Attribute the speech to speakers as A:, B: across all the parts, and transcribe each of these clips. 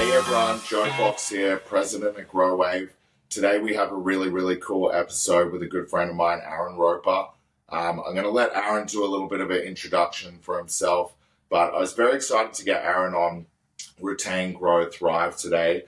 A: Hey everyone, Joe Fox here, President at Growave. Today we have a really cool episode with a good friend of mine, Aaron Roper. I'm going to let Aaron do a little bit of an introduction for himself, but I was very excited to get Aaron on Retain, Grow, Thrive today.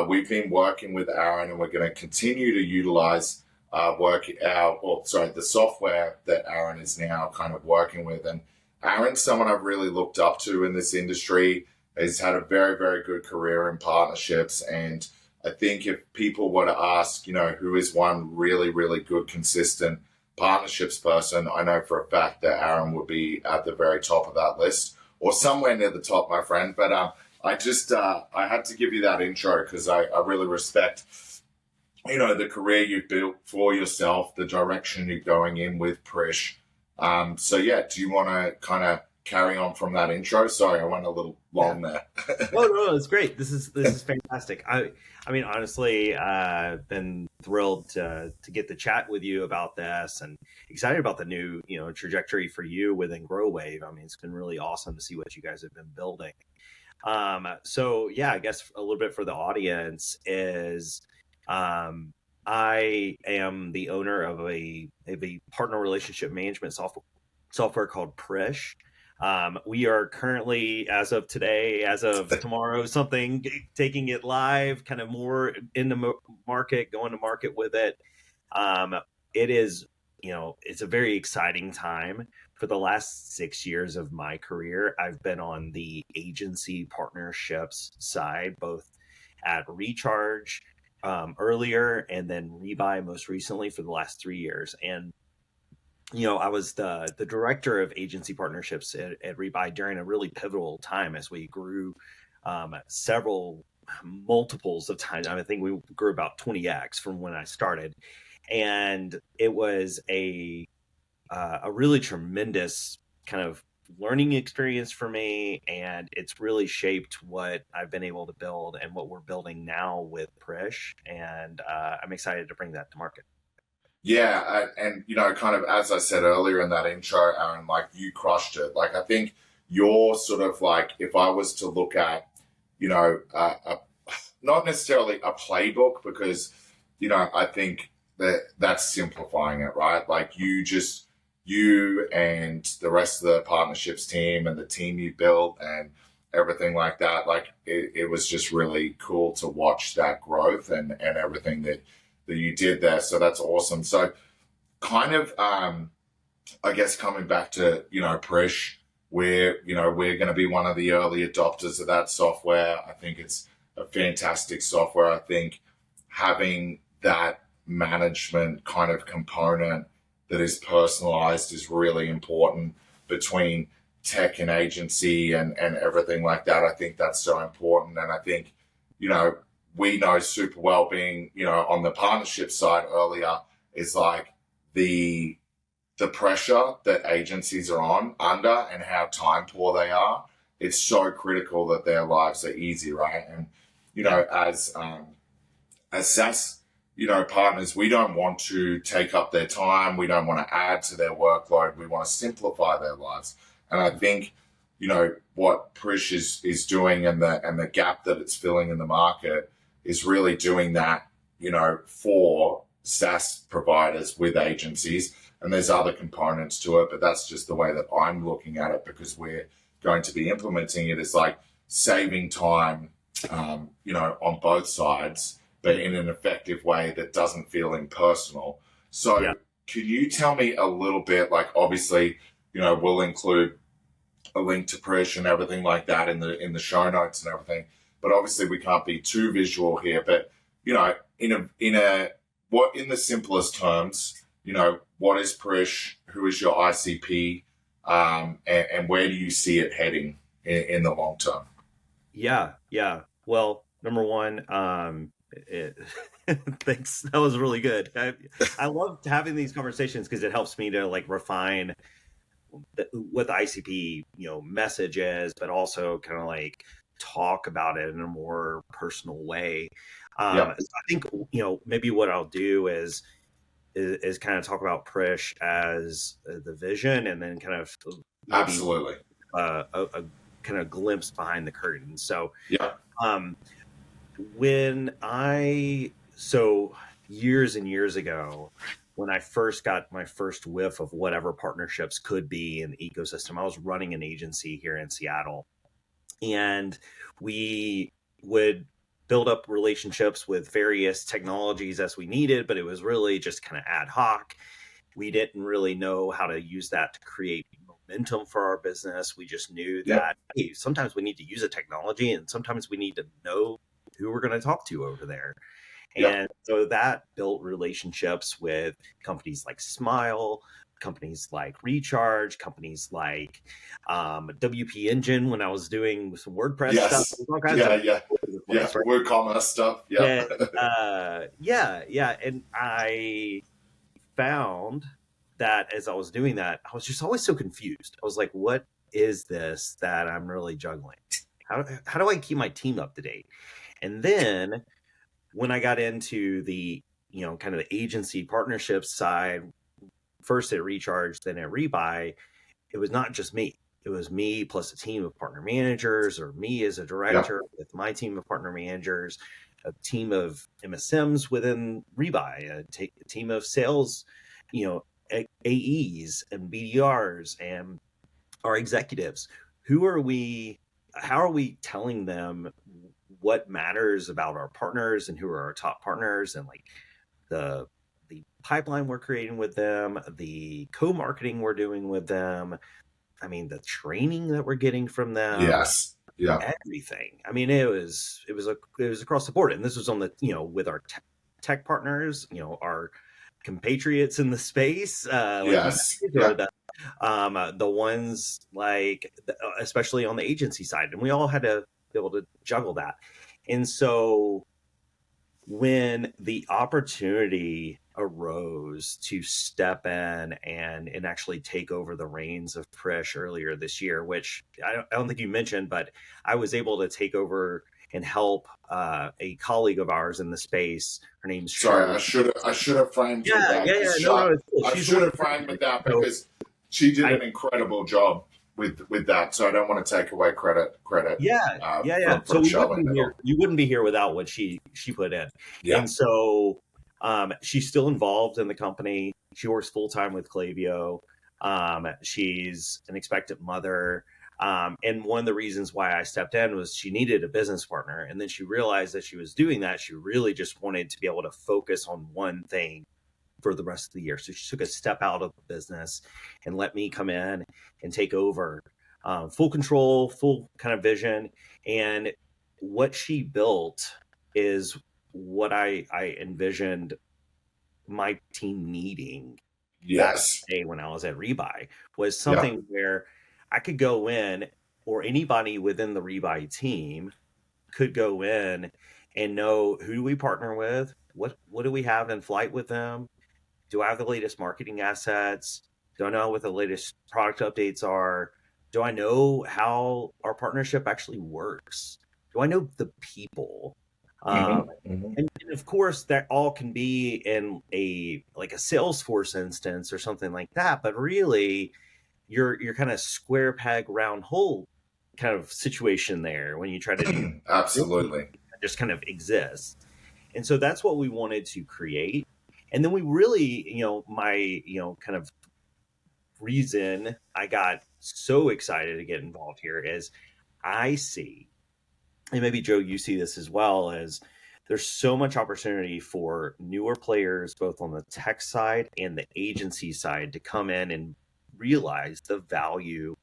A: We've been working with Aaron and we're going to continue to utilize the software that Aaron is now kind of working with. And Aaron's someone I've really looked up to in this industry. He's had a very good career in partnerships. And I think if people were to ask, who is one really good, consistent partnerships person, I know for a fact that Aaron would be at the very top of that list or somewhere near the top, my friend. But I had to give you that intro because I really respect, the career you've built for yourself, the direction you're going in with Prish. Do you want to kind of carry on from that intro? Sorry, I went a little long there.
B: No, it's great. This is fantastic. I mean, honestly, been thrilled to get to chat with you about this and excited about the new, trajectory for you within Growave. I mean, it's been really awesome to see what you guys have been building. I guess a little bit for the audience is, I am the owner of a partner relationship management software called Prish. We are currently, as of today, as of tomorrow, taking it live, kind of more in the market, going to market with it. It is, it's a very exciting time. For the last 6 years of my career, I've been on the agency partnerships side, both at Recharge earlier and then Rebuy most recently for the last 3 years. And I was the director of agency partnerships at Rebuy during a really pivotal time as we grew several multiples of times. I think we grew about 20x from when I started. And it was a really tremendous kind of learning experience for me. And it's really shaped what I've been able to build and what we're building now with Prish. And I'm excited to bring that to market.
A: Yeah, and kind of as I said earlier in that intro, Aaron, like you crushed it. Like I think you're sort of like, if I was to look at, not necessarily a playbook because, I think that's simplifying it, right? Like you and the rest of the partnerships team and the team you built and everything like that. Like it was just really cool to watch that growth and everything that you did there. So that's awesome. So kind of, I guess coming back to, Prish, we're going to be one of the early adopters of that software. I think it's a fantastic software. I think having that management kind of component that is personalized is really important between tech and agency and everything like that. I think that's so important. And I think, we know super well being, on the partnership side earlier is like the pressure that agencies are under and how time poor they are. It's so critical that their lives are easy, right? And, as SaaS, partners, we don't want to take up their time. We don't want to add to their workload. We want to simplify their lives. And I think, what Prish is doing and the gap that it's filling in the market is really doing that, for SaaS providers with agencies. And there's other components to it, but that's just the way that I'm looking at it because we're going to be implementing it as like saving time, on both sides, but in an effective way that doesn't feel impersonal. So Can you tell me a little bit, like obviously, we'll include a link to Prish and everything like that in the show notes and everything. But obviously we can't be too visual here, but, in the simplest terms, what is Prish? Who is your ICP? And where do you see it heading in the long term?
B: Yeah. Well, number one, thanks. That was really good. I love having these conversations because it helps me to like refine what the ICP, message is, but also kind of like talk about it in a more personal way. I think, maybe what I'll do is kind of talk about Prish as the vision and then kind of
A: absolutely
B: a kind of glimpse behind the curtain. So, So years and years ago, when I first got my first whiff of whatever partnerships could be in the ecosystem, I was running an agency here in Seattle, and we would build up relationships with various technologies as we needed, but it was really just kind of ad hoc. We didn't really know how to use that to create momentum for our business. We just knew
A: Yep.
B: that, hey, sometimes we need to use a technology and sometimes we need to know who we're going to talk to over there.
A: Yep.
B: And so that built relationships with companies like Smile, companies like Recharge, companies like WP Engine when I was doing some WordPress stuff,
A: Yes.
B: all kinds
A: Yeah.
B: of
A: Yeah.
B: all over the
A: Yeah.
B: place, right?
A: WooCommerce stuff. Yeah.
B: And yeah. And I found that as I was doing that, I was just always so confused. I was like, what is this that I'm really juggling? How do I keep my team up to date? And then when I got into the, kind of the agency partnership side, first at Recharge, then at Rebuy, it was not just me. It was me plus a team of partner managers, or me as a
A: Yep.
B: director with my team of partner managers, a team of MSMs within Rebuy, a team of sales, AEs and BDRs and our executives. Who are we? How are we telling them what matters about our partners and who are our top partners, and like the pipeline we're creating with them, the co-marketing we're doing with them, I mean the training that we're getting from them,
A: Yes. Yeah.
B: everything. I mean it was across the board, and this was on the with our tech partners, our compatriots in the space, like you
A: Yes.
B: guys, or
A: Yeah.
B: the ones like especially on the agency side, and we all had to be able to juggle that. And so when the opportunity arose to step in and actually take over the reins of Prish earlier this year, which I don't think you mentioned, but I was able to take over and help a colleague of ours in the space. Her name's
A: Sorry,
B: Shirley.
A: I should have framed with that
B: Yeah.
A: because
B: No, it's cool.
A: I
B: She's the
A: should
B: one.
A: have framed with that
B: So
A: because she did
B: I
A: an incredible job with that. So I don't want to take away credit
B: yeah. So
A: from Shirley at all.
B: you wouldn't be here without what she put in.
A: Yeah.
B: And so she's still involved in the company. She works full time with Klaviyo. She's an expectant mother. And one of the reasons why I stepped in was she needed a business partner. And then she realized that she was doing that. She really just wanted to be able to focus on one thing for the rest of the year. So she took a step out of the business and let me come in and take over, full control, full kind of vision. And what she built is what I envisioned my team needing back
A: Yes.
B: in the day when I was at Rebuy, was
A: Yeah.
B: something where I could go in, or anybody within the Rebuy team could go in and know, who do we partner with? What do we have in flight with them? Do I have the latest marketing assets? Do I know what the latest product updates are? Do I know how our partnership actually works? Do I know the people? Um,
A: Hmm. Hmm.
B: and of course, that all can be in a like a Salesforce instance or something like that. But really, you're kind of square peg round hole kind of situation there when you try to do
A: Absolutely.
B: just kind of exists. And so that's what we wanted to create. And then we really, my, kind of reason I got so excited to get involved here is I see, and maybe Joe, you see this as well, as there's so much opportunity for newer players, both on the tech side and the agency side, to come in and realize the value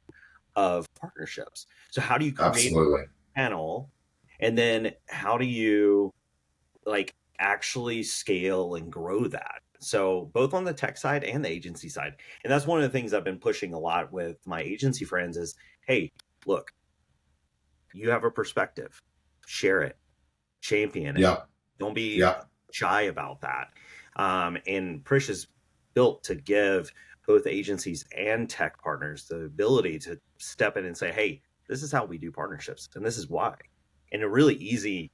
B: of partnerships. So how do you create
A: Absolutely.
B: a panel? And then how do you like actually scale and grow that? So both on the tech side and the agency side. And that's one of the things I've been pushing a lot with my agency friends is, hey, look, you have a perspective, share it, champion it.
A: Yeah.
B: Don't be
A: Yeah.
B: shy about that. And Prish is built to give both agencies and tech partners the ability to step in and say, hey, this is how we do partnerships and this is why. In a really easy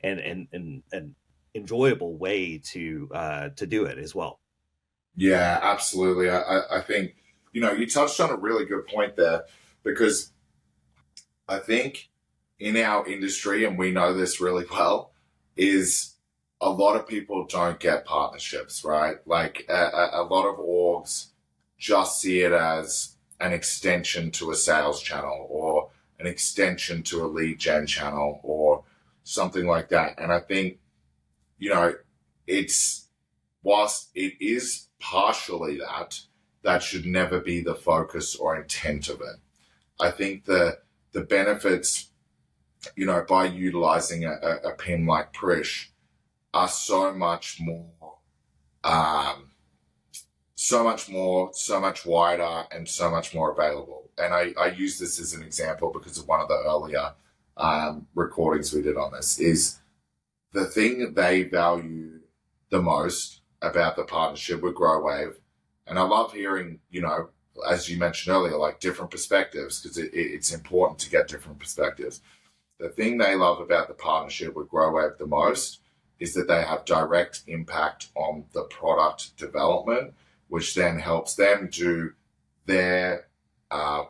B: and enjoyable way to do it as well.
A: Yeah, absolutely. I think, you touched on a really good point there because I think in our industry, and we know this really well, is a lot of people don't get partnerships, right? Like a lot of orgs just see it as an extension to a sales channel or an extension to a lead gen channel or something like that. And I think, you know, it's, whilst it is partially that, that should never be the focus or intent of it. I think the benefits, you know, by utilizing a pin like Prish are so much more, um, so much wider and so much more available. And I use this as an example because of one of the earlier recordings we did on this is the thing that they value the most about the partnership with Growave. And I love hearing, you know, as you mentioned earlier, like different perspectives because it's important to get different perspectives. The thing they love about the partnership with Growave the most is that they have direct impact on the product development, which then helps them do their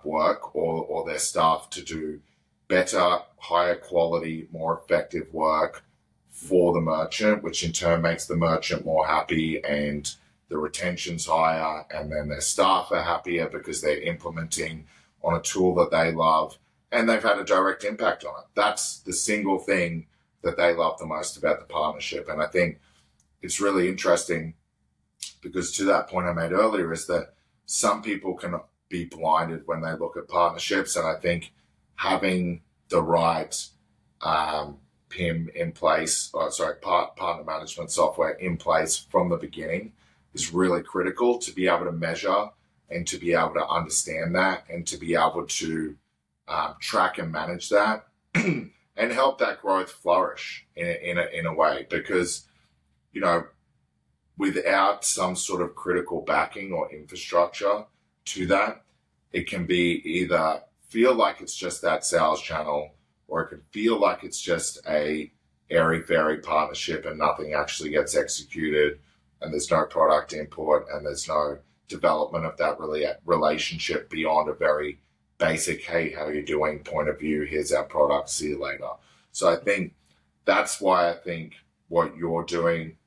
A: work or their staff to do better, higher quality, more effective work for the merchant, which in turn makes the merchant more happy and the retention's higher, and then their staff are happier because they're implementing on a tool that they love and they've had a direct impact on it. That's the single thing that they love the most about the partnership. And I think it's really interesting because to that point I made earlier is that some people can be blinded when they look at partnerships. And I think having the right PIM in place, partner management software in place from the beginning is really critical to be able to measure and to be able to understand that and to be able to track and manage that and help that growth flourish in a way. Because, you know, without some sort of critical backing or infrastructure to that, it can be either feel like it's just that sales channel, or it can feel like it's just a airy-fairy partnership and nothing actually gets executed and there's no product input and there's no development of that relationship beyond a very basic, hey, how are you doing point of view, here's our product, see you later. So I think that's why I think what you're doing,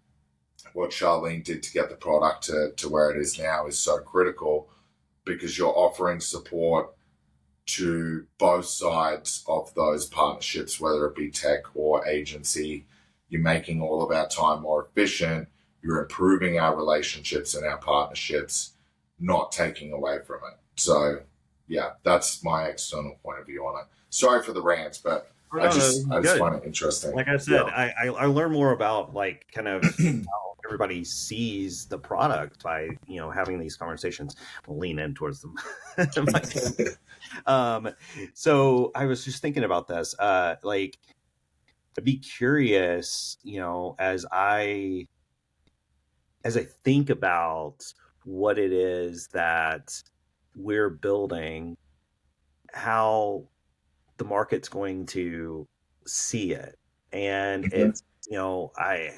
A: what Charlene did to get the product to where it is now is so critical, because you're offering support to both sides of those partnerships, whether it be tech or agency. You're making all of our time more efficient. You're improving our relationships and our partnerships, not taking away from it. So, yeah, that's my external point of view on it. Sorry for the rants, but I just find it interesting.
B: Like I said, yeah. I learn more about like kind of how everybody sees the product by, you know, having these conversations. I'll lean in towards them. So I was just thinking about this. Like, I'd be curious, you know, as I think about what it is that we're building, how the market's going to see it. And it's, you know, I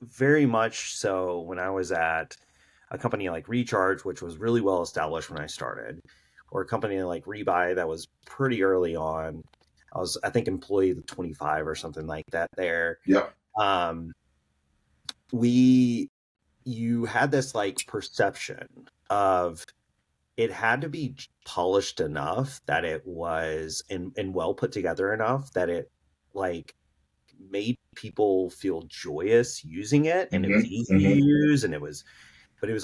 B: very much so when I was at a company like Recharge, which was really well established when I started, or a company like Rebuy that was pretty early on. I was, I think, employee 25 or something like that there.
A: Yeah.
B: You had this like perception of it had to be polished enough that it was and well put together enough that it like made people feel joyous using it, and it was easy to use, and it was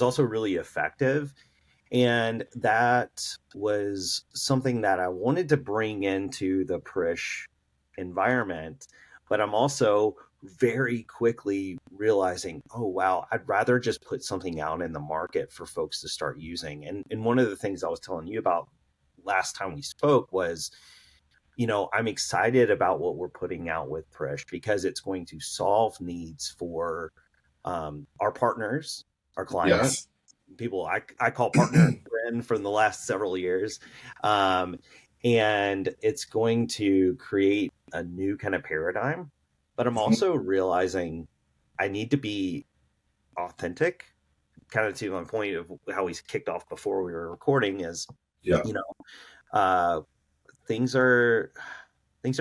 B: also really effective. And that was something that I wanted to bring into the Prish environment, but I'm also very quickly realizing, oh, wow, I'd rather just put something out in the market for folks to start using. And one of the things I was telling you about last time we spoke was, you know, I'm excited about what we're putting out with Prish because it's going to solve needs for our partners, our clients, people I call partner friend from the last several years. And it's going to create a new kind of paradigm. But I'm also realizing I need to be authentic, kind of to my point of how we kicked off before we were recording is, you know, things are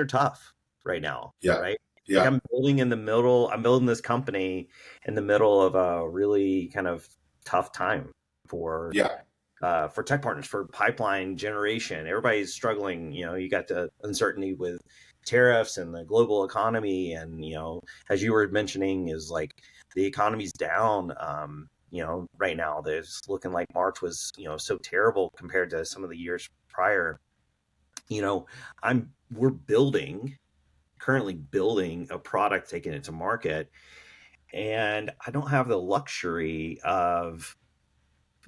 B: tough right now.
A: Yeah.
B: Right. Like
A: Yeah.
B: I'm building this company in the middle of a really kind of tough time for
A: Yeah.
B: tech partners, for pipeline generation. Everybody's struggling. You know, you got the uncertainty with tariffs and the global economy, and as you were mentioning, is like the economy's down. Right now, there's looking like March was so terrible compared to some of the years prior. You know, we're currently building a product, taking it to market, and I don't have the luxury of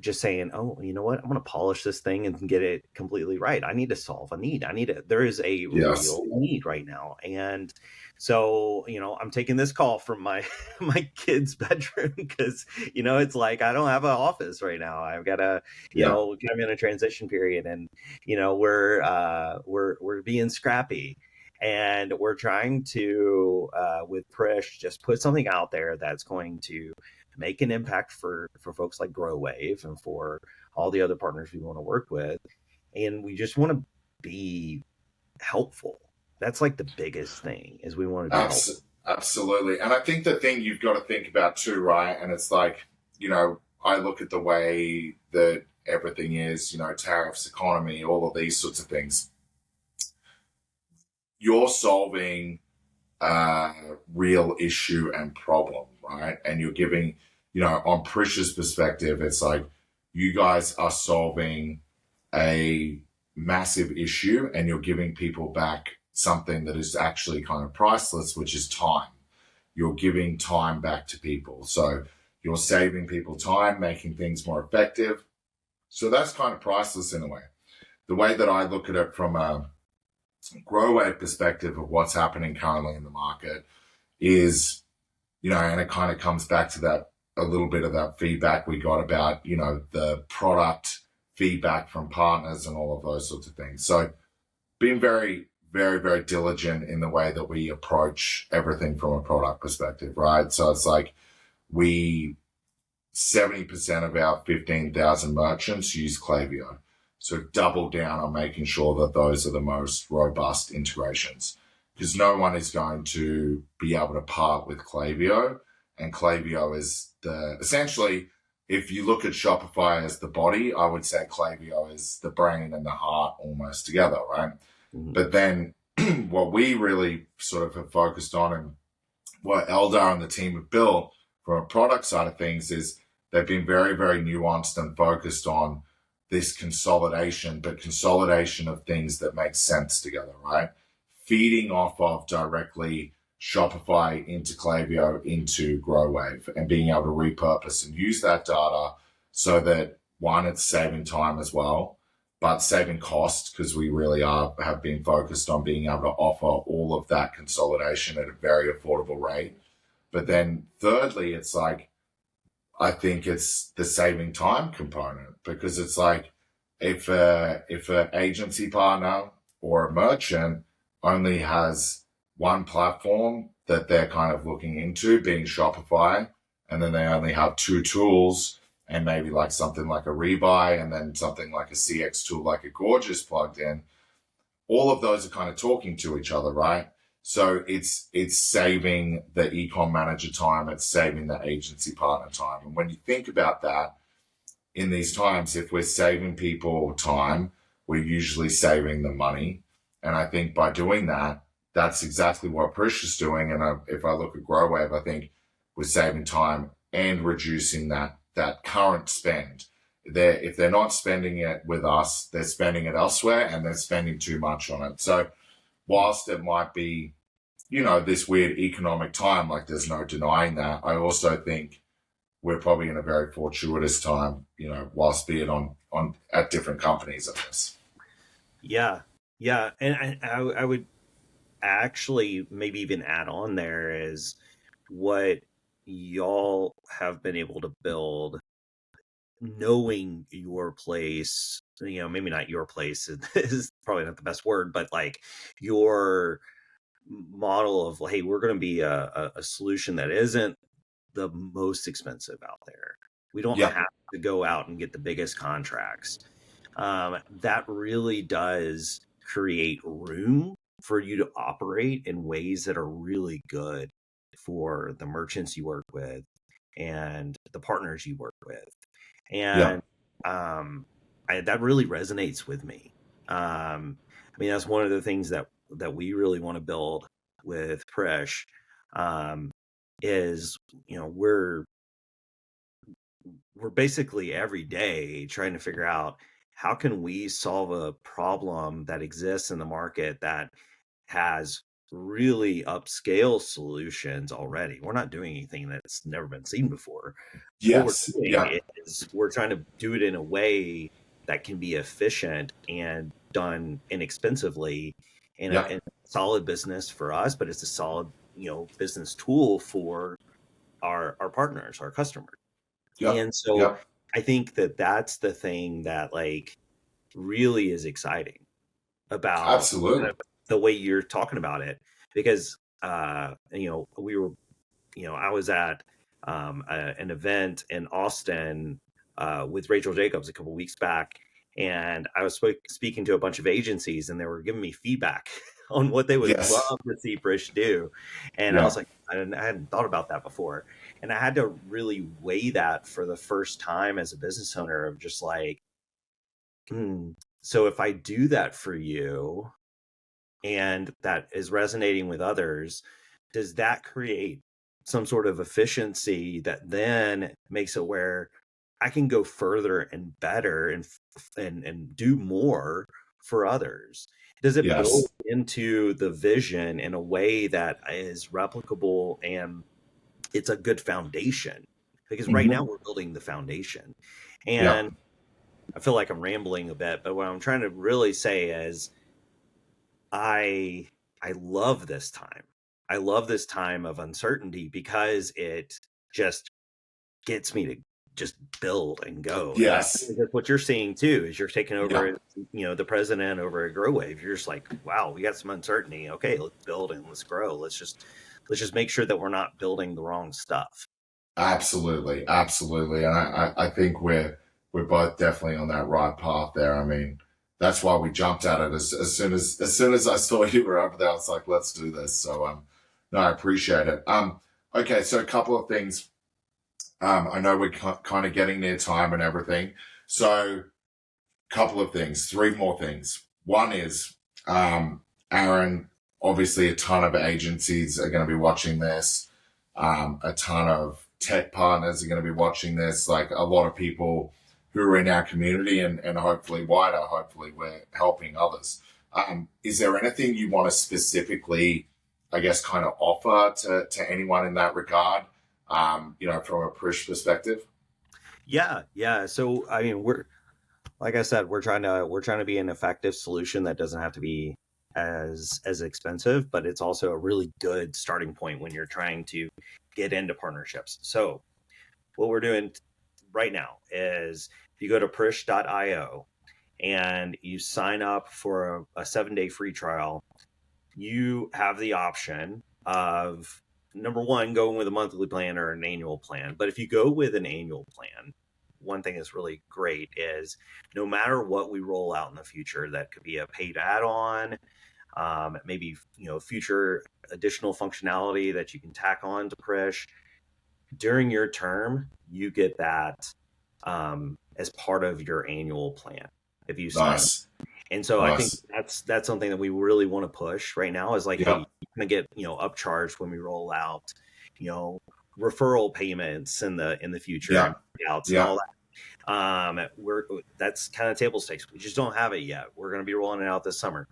B: just saying, "Oh, you know what? I'm going to polish this thing and get it completely right." I need to solve a need. there is a
A: Yes.
B: real need right now. And so, I'm taking this call from my my kid's bedroom because, it's like I don't have an office right now. I've got to,
A: Yeah.
B: I'm in a transition period, and we're being scrappy. And we're trying to, with Prish, just put something out there that's going to make an impact for folks like Growave and for all the other partners we want to work with. And we just want to be helpful. That's like the biggest thing, is we want to be helpful.
A: Absolutely. And I think the thing you've got to think about too, right? And it's like, I look at the way that everything is, tariffs, economy, all of these sorts of things. You're solving a real issue and problem, right? And you're giving, on Prish's perspective, it's like you guys are solving a massive issue and you're giving people back something that is actually kind of priceless, which is time. You're giving time back to people. So you're saving people time, making things more effective. So that's kind of priceless in a way. The way that I look at it from a Growave perspective of what's happening currently in the market is, and it kind of comes back to that, a little bit of that feedback we got about, the product feedback from partners and all of those sorts of things. So being very, very, very diligent in the way that we approach everything from a product perspective, right? So it's like 70% of our 15,000 merchants use Klaviyo. So double down on making sure that those are the most robust integrations, because no one is going to be able to part with Klaviyo. And Klaviyo is essentially, if you look at Shopify as the body, I would say Klaviyo is the brain and the heart almost together, right? Mm-hmm. But then what we really sort of have focused on, and what Eldar and the team have built from a product side of things, is they've been very, very nuanced and focused on this consolidation, but consolidation of things that make sense together, right? Feeding off of directly Shopify into Klaviyo into Growave, and being able to repurpose and use that data so that, one, it's saving time as well, but saving cost, because we really have been focused on being able to offer all of that consolidation at a very affordable rate. But then thirdly, it's like, I think it's the saving time component, because it's like, if an agency partner or a merchant only has one platform that they're kind of looking into, being Shopify, and then they only have two tools, and maybe like something like a Rebuy, and then something like a CX tool like a Gorgeous plugged in, all of those are kind of talking to each other, right? So it's saving the ecom manager time, it's saving the agency partner time. And when you think about that, in these times, if we're saving people time, we're usually saving them money. And I think by doing that, that's exactly what Prish is doing. And if I look at Growave, I think we're saving time and reducing that current spend. If they're not spending it with us, they're spending it elsewhere, and they're spending too much on it. So whilst it might be, this weird economic time, like there's no denying that, I also think we're probably in a very fortuitous time, whilst being on at different companies, I guess.
B: Yeah. Yeah. And I would actually maybe even add on there is what y'all have been able to build, knowing your place, maybe not your place is probably not the best word, but like your model of, hey, we're going to be a solution that isn't the most expensive out there. We don't have to go out and get the biggest contracts. That really does create room for you to operate in ways that are really good for the merchants you work with and the partners you work with.
A: Yeah.
B: And that really resonates with me. I mean, that's one of the things that we really want to build with Prish, um, is, you know, we're basically every day trying to figure out how can we solve a problem that exists in the market that has really upscale solutions already. We're not doing anything that's never been seen before. What we're
A: Yes. Yeah.
B: doing is we're trying to do it in a way that can be efficient and done inexpensively in
A: Yeah.
B: a solid business for us, but it's a solid, you know, business tool for our partners, our customers.
A: Yeah.
B: And so
A: Yeah.
B: I think that that's the thing that like really is exciting about kind
A: Absolutely.
B: of the way you're talking about it, because you know, we were, you know, I was at an event in Austin with Rachel Jacobs a couple weeks back, and I was speaking to a bunch of agencies, and they were giving me feedback on what they would love
A: Yes.
B: to see Prish do, and I
A: Yeah.
B: was like, I hadn't thought about that before, and I had to really weigh that for the first time as a business owner of just like, so if I do that for you and that is resonating with others, does that create some sort of efficiency that then makes it where I can go further and better and do more for others? Does it build
A: Yes.
B: into the vision in a way that is replicable and it's a good foundation? Because right
A: Hmm.
B: now we're building the foundation.
A: Yeah.
B: And I feel like I'm rambling a bit, but what I'm trying to really say is I I love this time. I love this time of uncertainty because it just gets me to just build and go. And I
A: Yes.
B: think that's what you're seeing too, is you're taking over,
A: Yeah.
B: you know, the president over at Growave. You're just like, wow, we got some uncertainty. Okay, let's build and let's grow. Let's just make sure that we're not building the wrong stuff.
A: Absolutely. Absolutely. And I think we're both definitely on that right path there. I mean, that's why we jumped at it as soon as I saw you were over there. I was like, let's do this. So no, I appreciate it. Okay, so a couple of things. I know we're kind of getting near time and everything. So couple of things, three more things. One is, Aaron, obviously a ton of agencies are going to be watching this. A ton of tech partners are going to be watching this. Like a lot of people who are in our community and hopefully wider, hopefully we're helping others. Is there anything you want to specifically, I guess, kind of offer to anyone in that regard? You know, from a Prish perspective?
B: Yeah, yeah. So I mean, we're like I said, we're trying to be an effective solution that doesn't have to be as expensive, but it's also a really good starting point when you're trying to get into partnerships. So what we're doing right now is if you go to prish.io and you sign up for a 7-day free trial, you have the option of number one, going with a monthly plan or an annual plan. But if you go with an annual plan, one thing that's really great is no matter what we roll out in the future, that could be a paid add-on, maybe, you know, future additional functionality that you can tack on to Prish during your term, you get that as part of your annual plan if you sign up.
A: Nice.
B: And so I think
A: Nice.
B: that's something that we really want to push right now is like, hey,
A: Yeah.
B: you're gonna get, you know, upcharged when we roll out, you know, referral payments in the future
A: Yeah.
B: and payouts and
A: Yeah.
B: all that. We're that's kind of table stakes. We just don't have it yet. We're gonna be rolling it out this summer.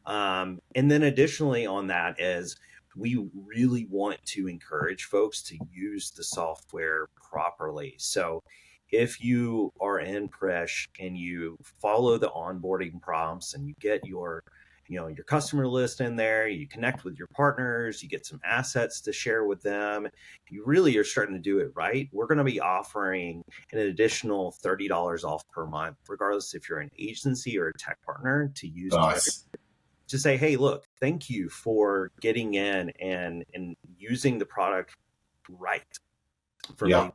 B: And then additionally on that is we really want to encourage folks to use the software properly. So if you are in Presh and you follow the onboarding prompts and you get your, you know, your customer list in there, you connect with your partners, you get some assets to share with them, you really are starting to do it right. We're going to be offering an additional $30 off per month, regardless if you're an agency or a tech partner, to use
A: Nice.
B: to say, hey, look, thank you for getting in and using the product right for
A: Yeah.
B: me.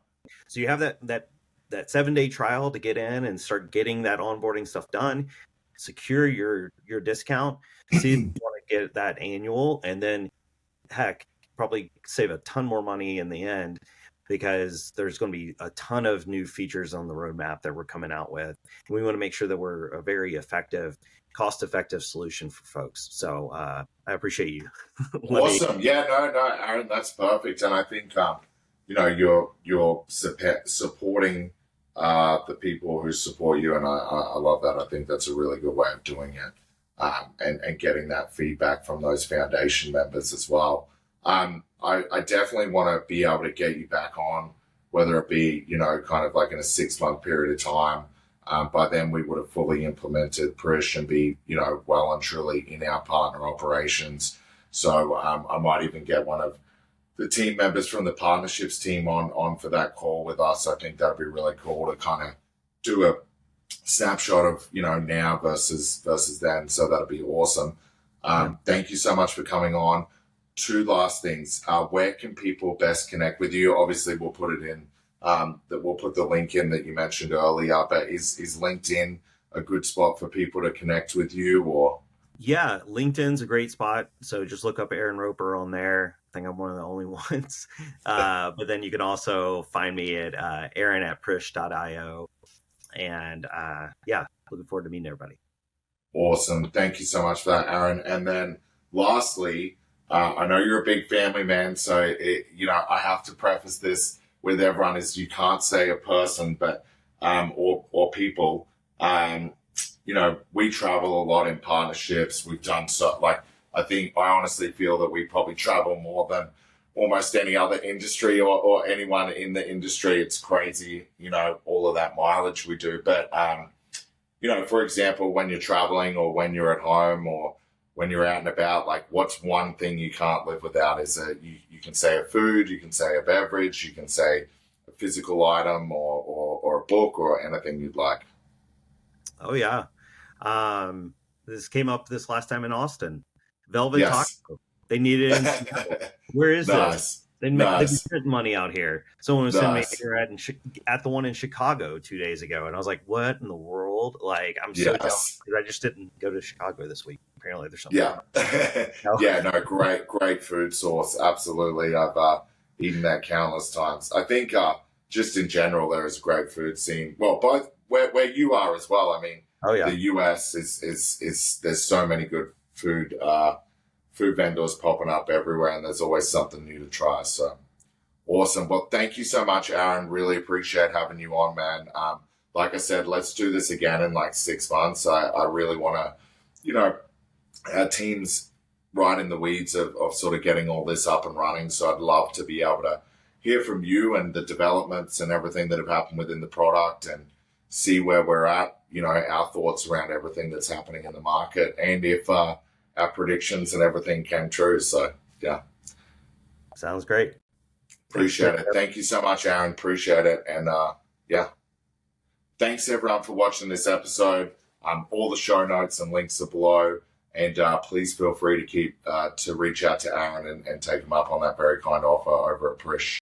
B: So you have that 7-day trial to get in and start getting that onboarding stuff done. Secure your discount. See if you want get that annual, and then heck, probably save a ton more money in the end, because there's going to be a ton of new features on the roadmap that we're coming out with. We want to make sure that we're a very effective, cost-effective solution for folks. So I appreciate you.
A: Awesome. Yeah, no, Aaron, that's perfect. And I think, you're supporting the people who support you. And I love that. I think that's a really good way of doing it. And getting that feedback from those foundation members as well. I definitely want to be able to get you back on, whether it be, kind of like in a 6-month period of time. By then we would have fully implemented Prish and be, well and truly in our partner operations. So I might even get one of the team members from the partnerships team on for that call with us. I think that'd be really cool to kind of do a snapshot of, now versus then. So that'd be awesome. Thank you so much for coming on. 2 last things. Where can people best connect with you? Obviously, we'll put it in, we'll put the link in that you mentioned earlier, but is LinkedIn a good spot for people to connect with you, or?
B: Yeah, LinkedIn's a great spot. So just look up Aaron Roper on there. I think I'm one of the only ones. But then you can also find me at aaron@prish.io. And looking forward to meeting everybody.
A: Awesome. Thank you so much for that, Aaron. And then lastly, I know you're a big family man, so I have to preface this with everyone is you can't say a person, but or people. We travel a lot in partnerships. We've done I honestly feel that we probably travel more than almost any other industry or anyone in the industry. It's crazy, all of that mileage we do. But for example, when you're traveling or when you're at home or when you're out and about, like what's one thing you can't live without? Is you can say a food, you can say a beverage, you can say a physical item or a book or anything you'd like.
B: Oh yeah. This came up this last time in Austin. Velvet Taco. They needed it in Seattle. Where is this? They spent money out here. Someone was sending me here at the one in Chicago 2 days ago, and I was like, "What in the world?" Like, I'm so jealous because I just didn't go to Chicago this week. Apparently, there's something.
A: Yeah, great food source. Absolutely, I've eaten that countless times. I think just in general, there is a great food scene. Well, both where you are as well. I mean, the U.S. is there's so many good food vendors popping up everywhere, and there's always something new to try. So awesome. Well, thank you so much, Aaron. Really appreciate having you on, man. Like I said, let's do this again in like 6 months. I really want to, our team's right in the weeds of sort of getting all this up and running. So I'd love to be able to hear from you and the developments and everything that have happened within the product and see where we're at, our thoughts around everything that's happening in the market. And if, our predictions and everything came true. So, yeah.
B: Sounds great.
A: Appreciate it. Thank you so much, Aaron. Appreciate it. And, thanks everyone for watching this episode. All the show notes and links are below. And please feel free to reach out to Aaron and take him up on that very kind offer over at Prish.